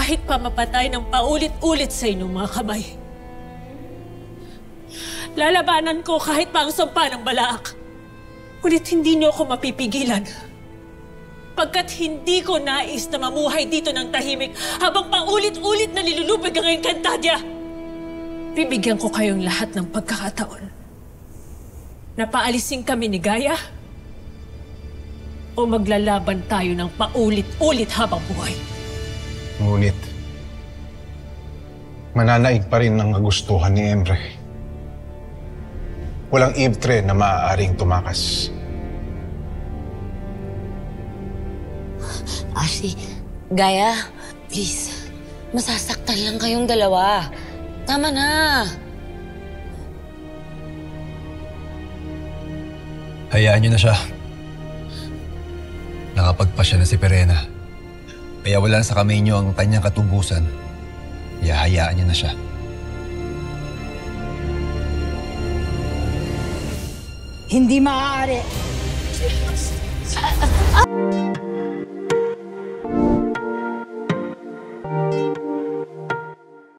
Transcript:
kahit pa mapatay ng paulit-ulit sa inyong mga kamay. Lalabanan ko kahit pa ang sumpa ng Balaak. Ngunit hindi niyo ako mapipigilan. Pagkat hindi ko nais na mamuhay dito ng tahimik habang paulit-ulit na nilulubig ang Encantadia. Bibigyan ko kayong lahat ng pagkakataon na paalisin kami ni Gaia o maglalaban tayo ng paulit-ulit habang buhay. Ngunit, mananaig pa rin ang kagustuhan ni Emre. Walang Ibtre na maaaring tumakas. Ashley, Gaia, please. Masasaktan lang kayong dalawa. Tama na. Hayaan niyo na siya. Nakapagpasya na si Perena. Kaya wala sa kamay niyo ang kanyang katubusan. Kaya hayaan niyo na siya. Hindi maaari.